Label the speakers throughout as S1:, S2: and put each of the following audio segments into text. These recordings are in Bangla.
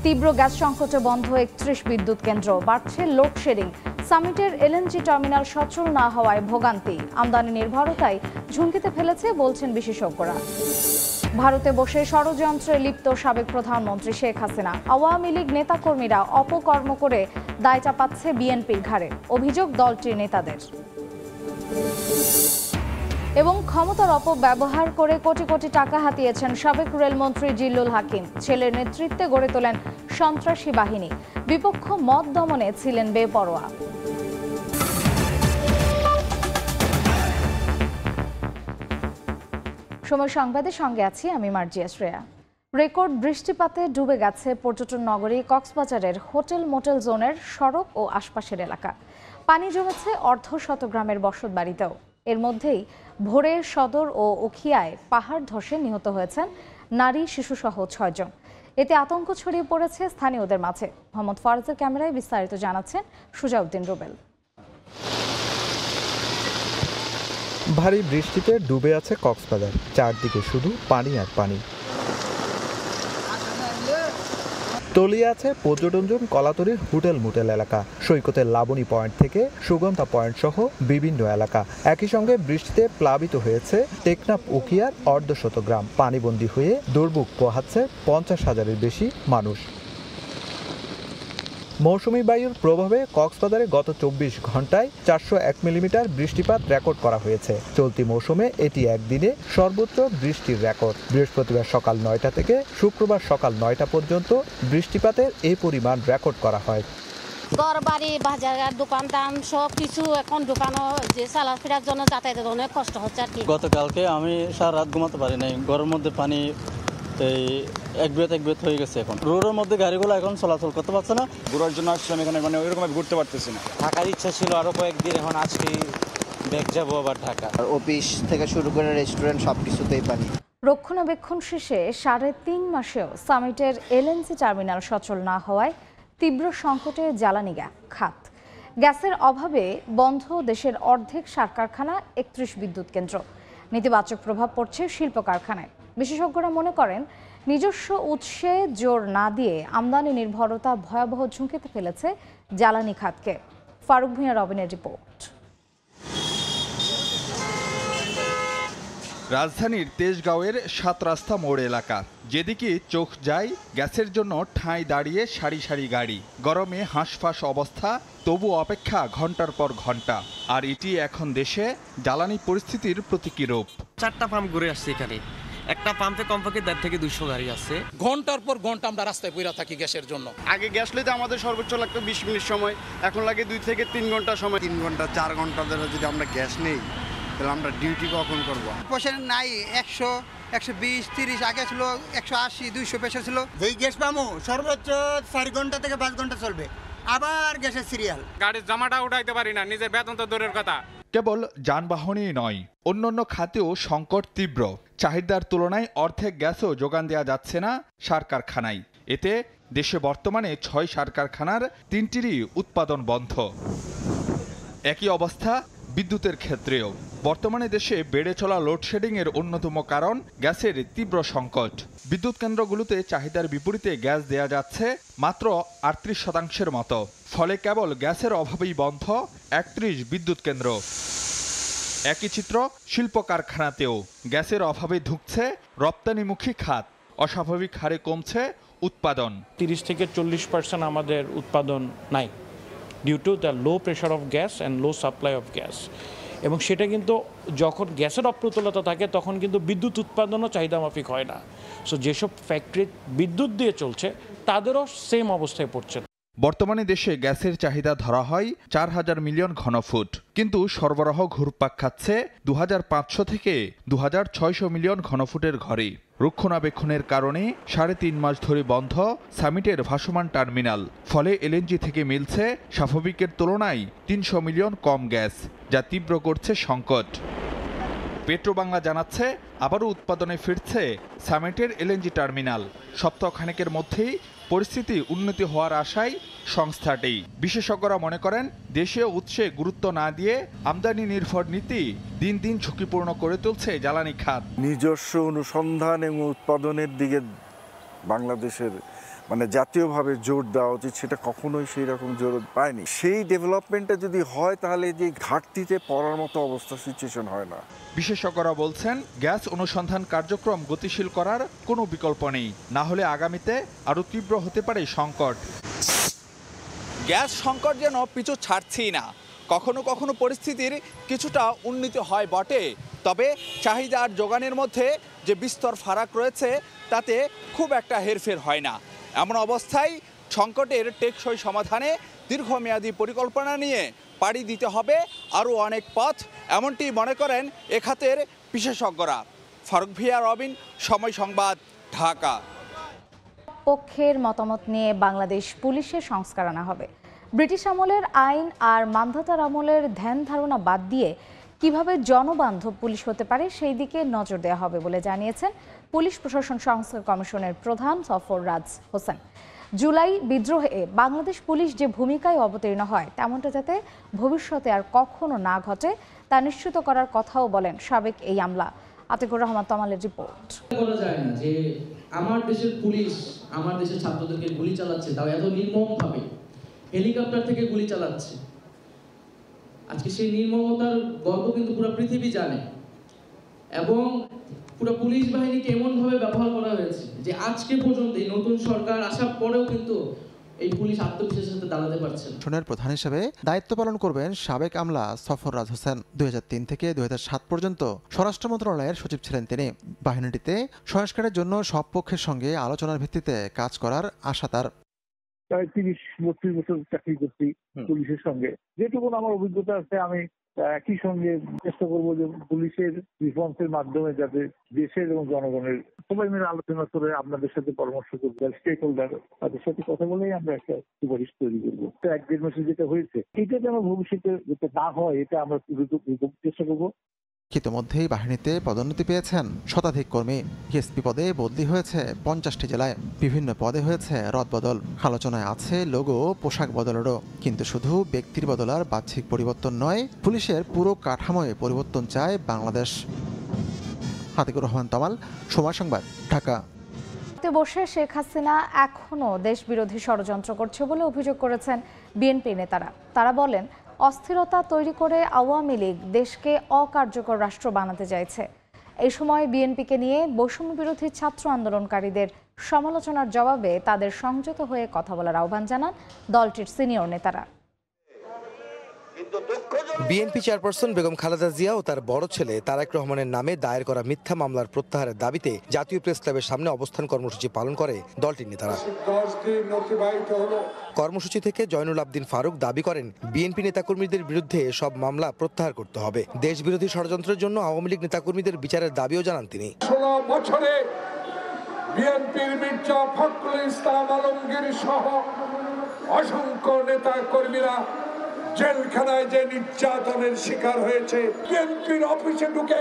S1: তীব্র গ্যাস সংকটে বন্ধ ৩১ বিদ্যুৎ কেন্দ্র, বাড়ছে লোডশেডিং। সামিটের এলএনজি টার্মিনাল সচল না হওয়ায় ভোগান্তি, আমদানি নির্ভরতায় ঝুঁকিতে ফেলেছে বলছেন বিশেষজ্ঞরা। ভারতে বসে ষড়যন্ত্রে লিপ্ত সাবেক প্রধানমন্ত্রী শেখ হাসিনা, আওয়ামী লীগ নেতাকর্মীরা অপকর্ম করে দায় চাপাচ্ছে বিএনপির ঘাড়ে, অভিযোগ দলটির নেতাদের। এবং ক্ষমতার অপব্যবহার করে কোটি কোটি টাকা হাতিয়েছেন সাবেক রেলমন্ত্রী জিল্লুল হাকিম। ছেলের নেতৃত্বে গড়ে তোলেন সন্ত্রাসী বাহিনী, বিপক্ষ মত দমনে ছিলেন বেপরোয়া। সময় সংবাদের সঙ্গে আছি আমি মার্জিয়া শ্রেয়া। রেকর্ড বৃষ্টিপাতে ডুবে গেছে পর্যটন নগরী কক্সবাজারের হোটেল মোটেল জোনের সড়ক ও আশপাশের এলাকা। পানি জমেছে অর্ধশত গ্রামের বসতবাড়িতেও। এর মধ্যেই ভোরে সদর ও উখিয়ায় পাহাড় ধসে নিহত হয়েছেন নারী শিশুসহ ৬ জন। এতে আতঙ্ক ছড়িয়ে পড়েছে স্থানীয়দের মাঝে। মোহাম্মদ ফরাজের ক্যামেরায় বিস্তারিত জানাচ্ছেন সুজাউদ্দিন রুবেল।
S2: ভারী বৃষ্টিতে ডুবে আছে কক্সবাজার, চারদিকে শুধু পানি আর পানি। তলিয়ে আছে পর্যটন জোন কলাতলির হোটেল মোটেল এলাকা, সৈকতের লাবণী পয়েন্ট থেকে সুগন্ধা পয়েন্ট সহ বিভিন্ন এলাকা। একই সঙ্গে বৃষ্টিতে প্লাবিত হয়েছে টেকনাফ উখিয়ার অর্ধশত গ্রাম। পানিবন্দী হয়ে দুর্ভোগ পোহাচ্ছে ৫০,০০০-এর বেশি মানুষ। মৌসুমী বায়ুর প্রভাবে কক্সবাজারে গত ২৪ ঘন্টায় ৪০১ মিলিমিটার বৃষ্টিপাত রেকর্ড করা হয়েছে। চলতি মৌসুমে এটি একদিনে সর্বোচ্চ বৃষ্টির রেকর্ড। বৃহস্পতিবার সকাল ৯টা থেকে শুক্রবার সকাল ৯টা পর্যন্ত বৃষ্টিপাতের এই পরিমাণ রেকর্ড করা হয়।
S3: ঘর বাড়ি বাজার দোকান দাম সব কিছু এখন দোকানও যে চালাফেরার জন্য যাতায়াতের অনেক কষ্ট হচ্ছে আর কি।
S4: গতকালকে আমি সারা রাত ঘুমাতে পারি নাই, ঘরের মধ্যে পানি এক বেত হয়ে গেছে। এখন রোডের মধ্যে গাড়িগুলো এখন চলাচল করতে পারছে না।
S5: ঘোরার জন্য আসছি আমি এখানে, মানে ওইরকম ঘুরতে পারতেছি না।
S6: থাকার ইচ্ছা ছিল আরো কয়েকদিন, এখন আজকে ব্যাক যাবো আবার ঢাকা।
S7: অফিস থেকে শুরু করে রেস্টুরেন্ট সবকিছুতেই পানি।
S1: রক্ষণাবেক্ষণ শেষে ৩.৫ মাসেও সামিটের এলএনজি টার্মিনাল সচল না হওয়ায় তীব্র সংকটে জ্বালানি খাত। গ্যাসের অভাবে বন্ধ দেশের অর্ধেক সার কারখানা, ৩১ বিদ্যুৎ কেন্দ্র। নেতিবাচক প্রভাব পড়ছে শিল্প কারখানায়। বিশেষজ্ঞরা মনে করেন নিজস্ব উৎসে জোর না দিয়ে আমদানি নির্ভরতা ভয়াবহ ঝুঁকিতে ফেলেছে জ্বালানি খাতকে। ফারুক ভূঁইয়া রবিনের রিপোর্ট।
S8: রাজধানীর তেজগাঁওয়ের ৭ রাস্তা মোড় এলাকা, যেদিকে চোখ যায় গ্যাসের জন্য ঠাঁই দাঁড়িয়ে সারি সারি গাড়ি। গরমে হাঁসফাঁস অবস্থা, তবু অপেক্ষা ঘন্টার পর ঘন্টা। আর এটি এখন দেশে জ্বালানি পরিস্থিতির প্রতীকী রূপ।
S9: ৪টা পাম্প ঘুরে আসছে এখানে, একটা পাম্পে কমপক্ষে ১.৫ থেকে ২০০ গাড়ি আছে।
S10: ঘন্টার পর ঘন্টা আমরা রাস্তায় পড়ে থাকি গ্যাসের জন্য।
S5: আগে গ্যাস লইতে আমাদের সর্বোচ্চ লাগতো ২০ মিনিট সময়, এখন লাগে ২ থেকে ৩ ঘন্টা সময়।
S11: ৩ ঘন্টা ৪ ঘন্টা ধরে যদি আমরা গ্যাস নেই তাহলে আমরা ডিউটি কখন করবো?
S12: পয়সা নাই, ১০০, ১২০, ৩০, আগে ছিল ১৮০, 200 পয়সা ছিল।
S13: যেই গ্যাস পাবো সর্বোচ্চ ৪ ঘন্টা থেকে ৫ ঘন্টা চলবে, আবার গ্যাসের সিরিয়াল।
S14: গাড়ির জামাটা উঠাইতে পারি না, নিজের বেতন তো দূরের কথা।
S8: কেবল যানবাহনই নয়, অন্যান্য খাতেও সংকট তীব্র। চাহিদার তুলনায় অর্ধেক গ্যাসও যোগান দেওয়া যাচ্ছে না সার কারখানায়। এতে দেশে বর্তমানে ৬ সার কারখানার ৩টিরই উৎপাদন বন্ধ। একই অবস্থা বিদ্যুতের ক্ষেত্রেও। বর্তমানে দেশে বেড়ে চলা লোডশেডিং এর অন্যতম কারণ গ্যাসের তীব্র সংকট। বিদ্যুৎ কেন্দ্রগুলোতে চাহিদার বিপরীতে গ্যাস দেয়া যাচ্ছে মাত্র ৩৮% মতো। ফলে কেবল গ্যাসের অভাবেই বন্ধ ৩১ বিদ্যুৎ কেন্দ্র। একই চিত্র শিল্প কারখানাতেও। গ্যাসের অভাবে ধুঁকছে রপ্তানিমুখী খাত, অস্বাভাবিক হারে কমছে উৎপাদন।
S15: ৩০ থেকে ৪০% আমাদের উৎপাদন নাই, due to the low pressure of gas and low supply of gas. এবং সেটা কিন্তু যখন গ্যাসের অপ্রতুলতা থাকে তখন কিন্তু বিদ্যুৎ উৎপাদনও চাহিদা মাফিক হয় না। সো যেসব ফ্যাক্টরি বিদ্যুৎ দিয়ে চলছে তাদেরও সেম অবস্থায় পড়ছে।
S8: বর্তমানে দেশে গ্যাসের চাহিদা ধরা হয় ৪,০০০ মিলিয়ন ঘনফুট, কিন্তু সরবরাহ ঘুরপাক খাচ্ছে ২৫০০ থেকে ২৬০০ মিলিয়ন ঘনফুটের ঘরে। রক্ষণাবেক্ষণের কারণে ৩.৫ মাস ধরে বন্ধ সামিটের ভাসমান টার্মিনাল। ফলে এলএনজি থেকে মিলছে স্বাভাবিকের তুলনায় ৩০০ মিলিয়ন কম গ্যাস, যা তীব্র করছে সংকট। পেট্রোবাংলা জানাচ্ছে আবারও উৎপাদনে ফিরছে সামিটের এলএনজি টার্মিনাল। সপ্তাহখানেকের মধ্যেই পরিস্থিতি উন্নতি হওয়ার আশায় সংস্থাটি। বিশেষজ্ঞরা মনে করেন দেশীয় উৎসে গুরুত্ব না দিয়ে আমদানি নির্ভর নীতি দিন দিন ঝুঁকিপূর্ণ করে তুলছে জ্বালানি খাত।
S16: নিজস্ব অনুসন্ধান এবং উৎপাদনের দিকে মানে জাতীয়ভাবে জোর দেওয়া উচিত, সেটা কখনোই সেই রকম জোর পায়নি। সেই ডেভেলপমেন্টটা যদি হয় তাহলে যে ঘাটতিতে পড়ার মতো অবস্থা সিচুয়েশন হয় না।
S8: বিশেষজ্ঞরা বলছেন, গ্যাস অনুসন্ধান কার্যক্রম গতিশীল করার কোনো বিকল্প নেই, না হলে আগামীতে আরও তীব্র হতে পারে সংকট। গ্যাস সংকট যেন পিছু ছাড়ছেই না। কখনো কখনো পরিস্থিতির কিছুটা উন্নতি হয় বটে, তবে চাহিদা আর যোগানের মধ্যে যে বিস্তর ফারাক রয়েছে তাতে খুব একটা হেরফের হয় না। এমন অবস্থায় সংকটের টেকসই সমাধানে দীর্ঘমেয়াদী পরিকল্পনা নিয়ে পাড়ি দিতে হবে আরও অনেক পথ, এমনটি মনে করেন এ খাতের বিশেষজ্ঞরা। ফারুক ভিয়া, রবিন, সময় সংবাদ, ঢাকা।
S1: পক্ষের মতামত নিয়ে বাংলাদেশ পুলিশের সংস্কার আনা হবে। ব্রিটিশ আমলের আইন আর মান্ধাতার আমলের ধ্যান ধারণা বাদ দিয়ে কিভাবে জনবান্ধব পুলিশ হতে পারে সেই দিকে নজর দেওয়া হবে বলে জানিয়েছেন পুলিশ প্রশাসন সংস্কার কমিশনের প্রধান সরফরাজ হোসেন। জুলাই বিদ্রোহে বাংলাদেশ পুলিশ যে ভূমিকায় অবতীর্ণ হয় তেমনটা যাতে ভবিষ্যতে আর কখনো না ঘটে তা নিশ্চিত করার কথাও বলেন সাবেক এই আমলা। আতিকুর রহমান তমালের রিপোর্ট।
S17: বলা যায় না যে আমার দেশের পুলিশ আমার দেশের ছাত্রদেরকে গুলি চালাচ্ছে, তাও এত নির্মমভাবে হেলিকপ্টার থেকে গুলি চালাচ্ছে। আজকে সেই নির্মমতার গল্প কিন্তু পুরো পৃথিবী জানে, এবং পুরো পুলিশ বাহিনীকে এমনভাবে ব্যবহার করা হয়েছে যে আজকে পর্যন্ত এই নতুন সরকার আসার পরেও কিন্তু এই পুলিশ আত্মবিশ্বাসের সাথে দাঁড়াতে পারছে না।
S18: প্রশাসনের প্রধান হিসেবে দায়িত্ব পালন করবেন সাবেক আমলা সরফরাজ হোসেন। 2003 থেকে 2007 পর্যন্ত স্বরাষ্ট্র মন্ত্রণালয়ের সচিব ছিলেন তিনি। বাহিনীটিতে সংস্কারের জন্য সব পক্ষের সঙ্গে আলোচনার ভিত্তিতে কাজ করার আশা তার।
S19: প্রায় 30-32 বছর চাকরি করছি পুলিশের সঙ্গে, যেটুকু আমার অভিজ্ঞতা আছে আমি একই সঙ্গে চেষ্টা করবো যে পুলিশের রিফর্মসের মাধ্যমে যাতে দেশের এবং জনগণের সবাই মিলে আলোচনা করে আপনাদের সাথে পরামর্শ করবো, স্টেক হোল্ডার তাদের সাথে কথা বলেই আমরা একটা সুপারিশ তৈরি করবো। 1-1.5 মাসে যেটা হয়েছে এটা যেন ভবিষ্যতে যাতে না হয় এটা আমরা চেষ্টা করবো।
S18: ইতিমধ্যেই বাহিনীতে পদোন্নতি পেয়েছেন শতাধিক কর্মী। এসপি পদে বদলি হয়েছে 50টি জেলায়। বিভিন্ন পদে হয়েছে রদবদল। আলোচনায় আছে লোগো পোশাক বদলেরও। কিন্তু শুধু ব্যক্তির বদল আর বাহ্যিক পরিবর্তন নয়, পুলিশের পুরো কাঠামোয় পরিবর্তন চায় বাংলাদেশ। আতিকুর রহমান তমাল, সময় সংবাদ, ঢাকা।
S1: বসে শেখ হাসিনা এখনও দেশ বিরোধী ষড়যন্ত্র করছে বলে অভিযোগ করেছেন বিএনপি নেতারা। তারা বলেন, অস্থিরতা তৈরি করে আওয়ামী লীগ দেশকে অকার্যকর রাষ্ট্র বানাতে চাইছে। এই সময় বিএনপিকে নিয়ে বৈষম্য বিরোধী ছাত্র আন্দোলনকারীদের সমালোচনার জবাবে তাদের সংযত হয়ে কথা বলার আহ্বান জানান দলটির সিনিয়র নেতারা।
S20: বিএনপি চেয়ারপারসন বেগম খালেদা জিয়া ও তার বড় ছেলে তারেক রহমানের নামে দায়ের করা মিথ্যা মামলার প্রত্যাহারের দাবিতে জাতীয় প্রেস ক্লাবের সামনে অবস্থান কর্মসূচি পালন করে দলটির নেতারা। কর্মসূচি থেকে জয়নুল আবদিন ফারুক দাবি করেন, বিএনপি নেতাকর্মীদের বিরুদ্ধে সব মামলা প্রত্যাহার করতে হবে। দেশ বিরোধী ষড়যন্ত্রের জন্য আওয়ামী লীগ নেতাকর্মীদের বিচারের দাবিও জানান তিনি।
S21: 16 বছরে বিএনপির মির্জা ফখরুল ইসলাম আলমগীর সহ অসংখ্য নেতাকর্মীরা জেলখানায় যে নির্যাতনের শিকার হয়েছে, বিএনপির অফিসে ঢুকে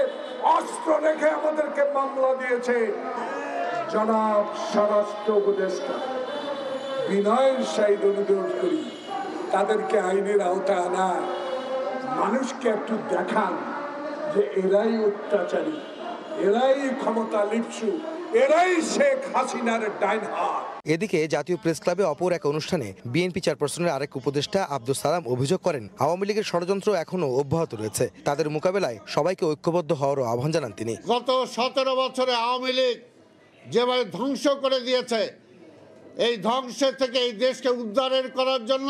S21: অস্ত্র রেখে আমাদেরকে মামলা দিয়েছে। জনাব স্বরাষ্ট্র উপদেষ্টা, বিনয়ের সহিত অনুরোধ করি তাদেরকে আইনের আওতায় আনা, মানুষকে একটু দেখান যে এরাই অত্যাচারী, এরাই ক্ষমতা লিপ্সু, এরাই শেখ হাসিনার ডাইন হাত।
S20: এদিকে জাতীয় প্রেস ক্লাবে অপর এক অনুষ্ঠানে বিএনপি চেয়ারপারসনের আরেক উপদেষ্টা আব্দুল সালাম অভিযোগ করেন, আওয়ামী লীগের ষড়যন্ত্র এখনো অব্যাহত রয়েছে। তাদের মোকাবেলায় সবাইকে ঐক্যবদ্ধ হওয়ারও আহ্বান জানান তিনি।
S11: গত 17 বছরে আওয়ামী লীগ যেভাবে ধ্বংস করে দিয়েছে, এই ধ্বংসের থেকে এই দেশকে উদ্ধারের করার জন্য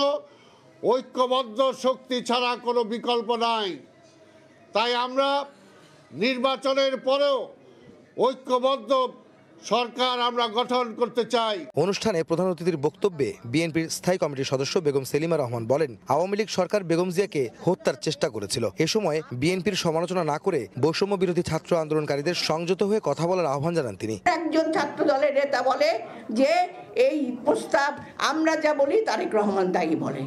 S11: ঐক্যবদ্ধ শক্তি ছাড়া কোনো বিকল্প নাই। তাই আমরা নির্বাচনের পরেও ঐক্যবদ্ধ সরকার আমরা গঠন করতে চাই।
S20: অনুষ্ঠানে প্রধান অতিথির বক্তব্যে বিএনপির স্থায়ী কমিটির সদস্য বেগম সেলিমা রহমান বলেন, আওয়ামী লীগ সরকার বেগম জিয়াকে হত্যার চেষ্টা করেছিল। এ সময় বিএনপির সমালোচনা না করে বৈষম্য বিরোধী ছাত্র আন্দোলনকারীদের সংযত হয়ে কথা বলার আহ্বান জানান তিনি।
S22: একজন ছাত্র দলের নেতা বলে যে এই প্রস্তাব আমরা যা বলি তারেক রহমান তাই বলে,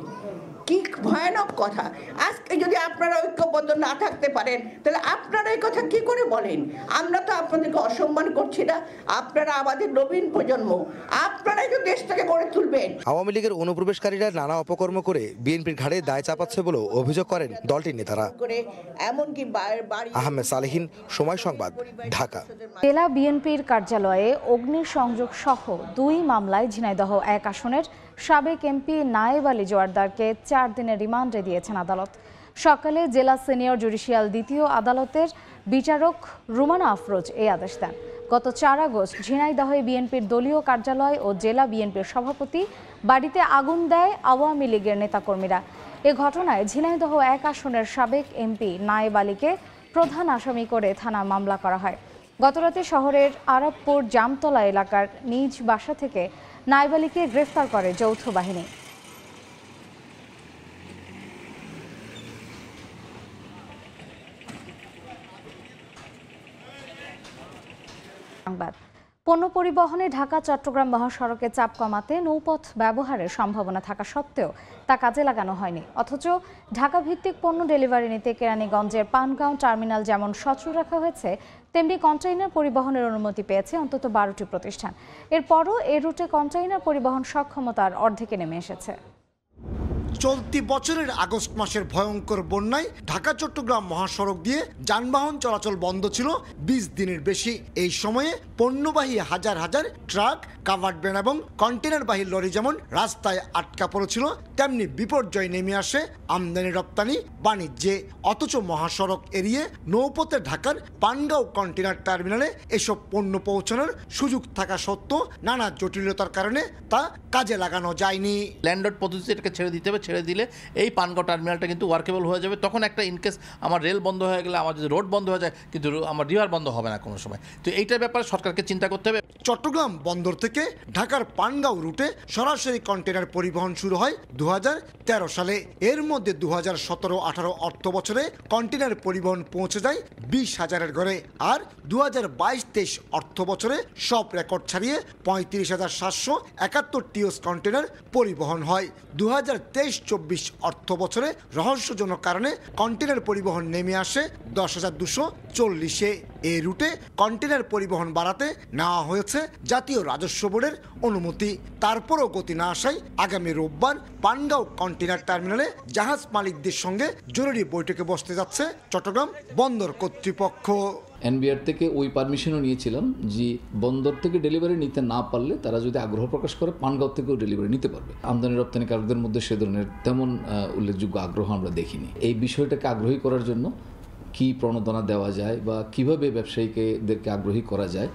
S2: কি ভয়ানক কথা। আজকে যদি আপনারা ঐক্যবদ্ধ না থাকতে পারেন তাহলে আপনারা এই কথা কি করে বলেন? আমরা তো আপনাদেরকে অসম্মান করছি না, আপনারা আমাদের নবীন প্রজন্ম, আপনারাই তো দেশটাকে গড়ে তুলবেন।
S20: আওয়ামী লীগের অনুপ্রবেশকারীরা নানা অপকর্ম করে বিএনপির ঘাড়ে দায় চাপাচ্ছে বলেও অভিযোগ করেন দলটির নেতারা। আহমেদ সালেহিন, সময় সংবাদ, ঢাকা।
S1: জেলা বিএনপির কার্যালয়ে অগ্নিসংযোগ সহ 2 মামলায় ঝিনাইদহ 1 আসনের সাবেক এমপি নায়েব আলী জোয়ারদারকে 4 দিনের রিমান্ডে দিয়েছেন আদালত। সকালে জেলা সিনিয়র জুডিশিয়াল দ্বিতীয় আদালতের বিচারক রুমানা আফরোজ এই আদেশ দেন। গত 4 আগস্ট ঝিনাইদহে বিএনপির দলীয় কার্যালয় ও জেলা বিএনপির সভাপতি বাড়িতে আগুন দেয় আওয়ামী লীগের নেতাকর্মীরা। এ ঘটনায় ঝিনাইদহ 1 আসনের সাবেক এমপি নায়েব আলীকে প্রধান আসামি করে থানায় মামলা করা হয়। গতরাতে শহরের আরবপুর জামতলা এলাকার নিজ বাসা থেকে নায়েব আলীকে গ্রেফতার করে যৌথ বাহিনী। সংবাদ। পণ্য পরিবহনে ঢাকা চট্টগ্রাম মহাসড়কে চাপ কমাতে নৌপথ ব্যবহারের সম্ভাবনা থাকা সত্ত্বেও তা কাজে লাগানো হয়নি। অথচ ঢাকা ভিত্তিক পণ্য ডেলিভারি নিতে কেরানীগঞ্জের পানগাঁও টার্মিনাল যেমন সচল রাখা হয়েছে, তেমনি কন্টেইনার পরিবহনের অনুমতি পেয়েছে অন্তত 12টি প্রতিষ্ঠান। এরপরও এ রুটে কন্টেইনার পরিবহন সক্ষমতার অর্ধেকে নেমে এসেছে।
S22: চলতি বছরের আগস্ট মাসের ভয়ঙ্কর বন্যায় ঢাকা চট্টগ্রাম মহাসড়ক দিয়ে যানবাহন চলাচল বন্ধ ছিল 20 দিনের বেশি। এই সময়ে পণ্যবাহী হাজার হাজার ট্রাক, কাভার্ড ভ্যান এবং কন্টেনারবাহী লরি যেমন রাস্তায় আটকা পড়েছিল, তেমনি বিপর্যয় নেমে আসে আমদানি রপ্তানি বাণিজ্যে। অথচ মহাসড়ক এড়িয়ে নৌপথে ঢাকার পানগাঁও কন্টেনার টার্মিনালে এসব পণ্য পৌঁছানোর সুযোগ থাকা সত্ত্বেও নানা জটিলতার কারণে তা কাজে লাগানো যায়নি।
S23: ল্যান্ডড পদ্ধতিটাকে ছেড়ে দিতে হবে, ছেড়ে দিলে এই পানগাঁও টার্মিনালটা কিন্তু ওয়ার্কেবল হয়ে যাবে। তখন একটা ইনকেস আমার রেল বন্ধ হয়ে গেলে, আমার যদি রোড বন্ধ হয়ে যায়, কিন্তু আমার রিভার বন্ধ হবে না কোনো সময়। তো এইটার ব্যাপারে সরকারকে চিন্তা করতে হবে।
S22: চট্টগ্রাম বন্দর থেকে ঢাকার পানগাঁও রুটে সরাসরি কন্টেনার পরিবহন শুরু হয় 2013 সালে। এর মধ্যে 2017-18 অর্থ বছরে কন্টেনার পরিবহন পৌঁছে যায় 20,000-এর ঘরে। আর 2022-23 অর্থ বছরে সব রেকর্ড ছাড়িয়ে 35,771 টিওস কন্টেনার পরিবহন হয়। 2023-24 অর্থ বছরে রহস্যজনক কারণে কন্টেনার পরিবহন নেমে আসে 10,240-এ। এই রুটে কন্টেনার পরিবহন বাড়াতে নেওয়া হয়েছে জাতীয় রাজস্ব বোর্ডের অনুমতি। তারপরও গতি না আসায় আগামী রোববার পানগাঁও কন্টেনার টার্মিনালে জাহাজ মালিকদের সঙ্গে জরুরি বৈঠকে বসতে যাচ্ছে চট্টগ্রাম বন্দর কর্তৃপক্ষ।
S24: এনবিআর থেকে ওই পারমিশনও নিয়েছিলাম যে বন্দর থেকে ডেলিভারি নিতে না পারলে তারা যদি আগ্রহ প্রকাশ করে পানগাঁও থেকেও ডেলিভারি নিতে পারবে। আমদানি রপ্তানিকারকদের মধ্যে সে ধরনের তেমন উল্লেখযোগ্য আগ্রহ আমরা দেখিনি। এই বিষয়টাকে আগ্রহী করার জন্য কি প্রণোদনা দেওয়া যায় বা কিভাবে ব্যবসায়ীদেরকে আগ্রহী করা যায়,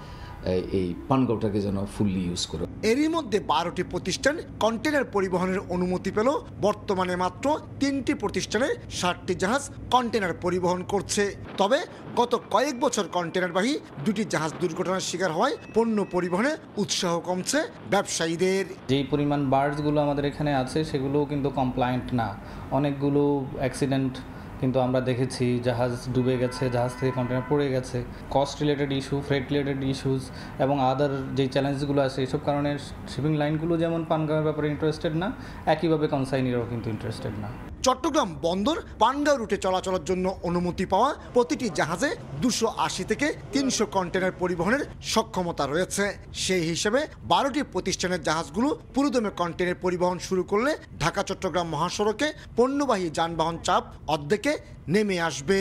S24: এই পানগাঁওটাকে যেন ফুললি ইউজ করে।
S22: এরই মধ্যে 12টি প্রতিষ্ঠান কন্টেনার পরিবহনের অনুমতি পেল। বর্তমানে মাত্র 3টি প্রতিষ্ঠানে 60টি জাহাজ কন্টেনার পরিবহন করছে। তবে গত কয়েক বছর কন্টেনারবাহী 2টি জাহাজ দুর্ঘটনার শিকার হওয়ায় পণ্য পরিবহনে উৎসাহ কমছে ব্যবসায়ীদের।
S25: যেই পরিমাণ বার্ডসগুলো আমাদের এখানে আছে সেগুলোও কিন্তু কমপ্লায়েন্ট না। অনেকগুলো অ্যাক্সিডেন্ট কিন্তু আমরা দেখেছি, জাহাজ ডুবে গেছে, জাহাজ থেকে কন্টেনার পড়ে গেছে। Cost related issue, freight related issues এবং আদার যেই চ্যালেঞ্জগুলো আছে, এইসব কারণে শিপিং লাইনগুলো যেমন পানগাঁওয়ের ব্যাপারে ইন্টারেস্টেড না, একইভাবে কনসাইনিরাও কিন্তু ইন্টারেস্টেড না।
S22: চট্টগ্রাম বন্দর পানগাঁও রুটে চলাচলের জন্য অনুমতি পাওয়া প্রতিটি জাহাজে 280 থেকে 300 কন্টেনার পরিবহনের সক্ষমতা রয়েছে। সেই হিসেবে 12টি প্রতিষ্ঠানের জাহাজগুলো পুরোদমে কন্টেনার পরিবহন শুরু করলে ঢাকা চট্টগ্রাম মহাসড়কে পণ্যবাহী যানবাহন চাপ অর্ধেকে নেমে আসবে।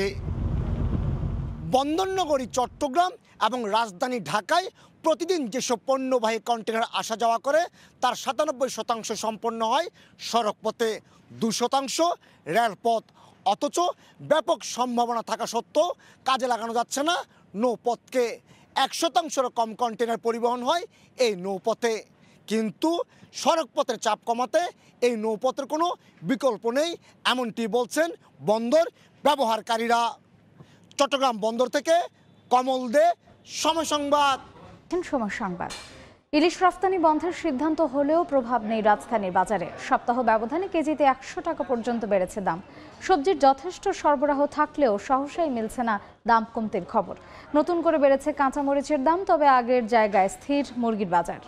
S22: বন্দরনগরী চট্টগ্রাম এবং রাজধানী ঢাকায় প্রতিদিন যেসব পণ্যবাহী কন্টেনার আসা যাওয়া করে তার 97% সম্পন্ন হয় সড়কপথে, 2% রেলপথ। অথচ ব্যাপক সম্ভাবনা থাকা সত্ত্বেও কাজে লাগানো যাচ্ছে না নৌপথকে। 1%-এরও কম কন্টেনার পরিবহন হয় এই নৌপথে। কিন্তু সড়কপথের চাপ কমাতে এই নৌপথের কোনো বিকল্প নেই, এমনটি বলছেন বন্দর ব্যবহারকারীরা। চট্টগ্রাম বন্দর থেকে কমল দে, সময় সংবাদ।
S1: ইলিশ রফতানি বন্ধের সিদ্ধান্ত হলেও প্রভাব নেই রাজধানীর বাজারে। সপ্তাহ ব্যবধানে কেজিতে 100 টাকা পর্যন্ত বেড়েছে দাম। সবজির যথেষ্ট সরবরাহ থাকলেও সহসাই মিলছে না দাম কমতির খবর। নতুন করে বেড়েছে কাঁচামরিচের দাম, তবে আগের জায়গায় স্থির মুরগির বাজার।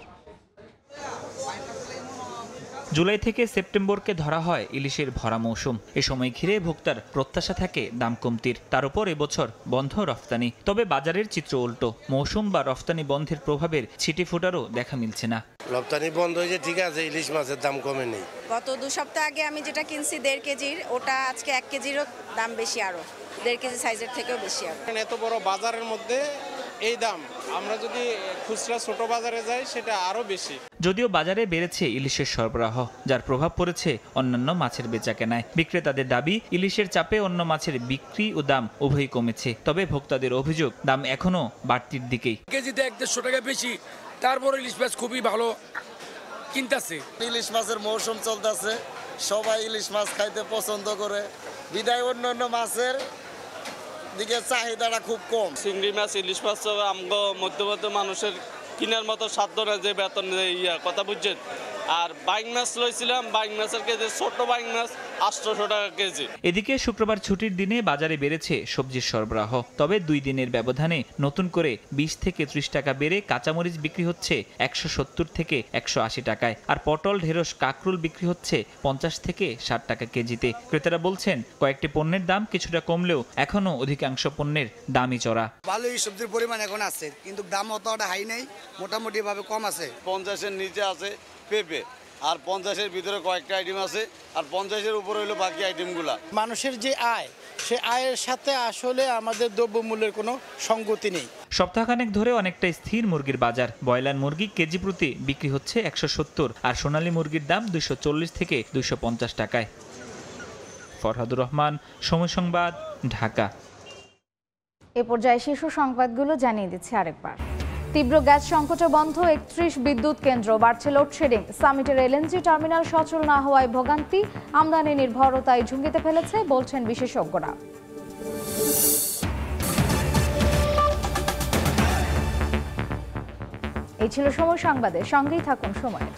S3: জুলাই থেকে সেপ্টেম্বরকে ধরা হয় ইলিশের ভরা মৌসুম। এ সময় ঘিরে ভোক্তার প্রত্যাশা থাকে দাম কমতির। তার উপর এবছর বন্ধ রফতানি। তবে বাজারের চিত্র উল্টো। মৌসুম বা রফতানি বন্ধের প্রভাবের ছিটে ফোটারও দেখা মিলছে না।
S4: রপ্তানি বন্ধ হয়েছে ঠিক আছে, ইলিশ মাছের দাম কমেনি।
S6: গত 2 সপ্তাহ আগে আমি যেটা কিনছি 1.5 কেজির, ওটা আজকে 1 কেজিরও দাম বেশি, আরো 1.5 কেজি সাইজের থেকেও বেশি।
S14: এত বড় বাজারের মধ্যে এই দাম, আমরা যদি খুচরা ছোট বাজারে যাই সেটা আরো বেশি।
S3: যদিও বাজারে বেড়েছে ইলিশের সরবরাহ, যার প্রভাব পড়েছে অন্যান্য মাছের বেচাকেনায়। বিক্রেতাদের দাবি, ইলিশের চাপে অন্য মাছের বিক্রি ও দাম উভয়ই কমেছে। তবে ভোক্তাদের অভিযোগ, দাম এখনো বাড়তির দিকেই।
S7: কেজিতে 150 টাকা বেশি, তারপর ইলিশ মাছ খুবই ভালো কিনতেছে।
S9: ইলিশ মাছের মৌসুম চলতেছে, সবাই ইলিশ মাছ খাইতে পছন্দ করে, বিদায় অন্যান্য মাছের দিকে চাহিদাটা খুব কম।
S26: চিংড়ি মাছ, ইলিশ মাছ আমগো মধ্যবিত্ত মানুষের কেনার মতো সাধ্য না, যে বেতন কথা বুঝছেন। আর বাইং মাছ লইছিলাম, বাইং মাছের কেজি, ছোট বাইং মাছ 800 টাকা কেজি।
S3: এদিকে শুক্রবার ছুটির দিনে বাজারে বেড়েছে সবজির সরবরাহ। তবে 2 দিনের ব্যবধানে নতুন করে 20 থেকে 30 টাকা বেড়ে কাঁচামরিচ বিক্রি হচ্ছে 170 থেকে 180 টাকায়। আর পটল, ঢেঁড়স, কাকরুল বিক্রি হচ্ছে 50 থেকে 60 টাকা কেজিতে। ক্রেতারা বলছেন, কয়েকটি পণ্যের দাম কিছুটা কমলেও এখনো অধিকাংশ পণ্যের দামই চড়া।
S9: ভালোই সবজির পরিমাণ এখন আছে, কিন্তু দাম অতটা হাই নেই, মোটামুটি ভাবে কম আছে।
S4: 50-এর নিচে আছে পেঁপে, আর 50-এর ভিতরে কয়েকটা আইটেম আছে, আর 50-এর উপরে হলো বাকি আইটেমগুলা।
S9: মানুষের যে আয়, সে আয়ের সাথে আসলে আমাদের দ্রব্যমূল্যের কোনো সঙ্গতি নেই।
S3: সপ্তাহখানেক ধরে অনেকটা স্থির মুরগির বাজার। ব্রয়লার মুরগি কেজি প্রতি বিক্রি হচ্ছে 170, আর সোনালী মুরগির দাম 240 থেকে 250 টাকায়। ফরহাদুর রহমান, সময় সংবাদ, ঢাকা।
S1: এ পর্যায়ে শীর্ষ সংবাদগুলো জানিয়ে দিচ্ছি আরেকবার। তীব্র গ্যাস সংকটে বন্ধ 31 বিদ্যুৎ কেন্দ্র, বাড়ছে লোডশেডিং। সামিটের এলএনজি টার্মিনাল সচল না হওয়ায় ভোগান্তি, আমদানি নির্ভরতায় ঝুঁকিতে ফেলেছে বলছেন বিশেষজ্ঞরা। এই ছিল সময় সংবাদে, সঙ্গেই থাকুন সময়ের।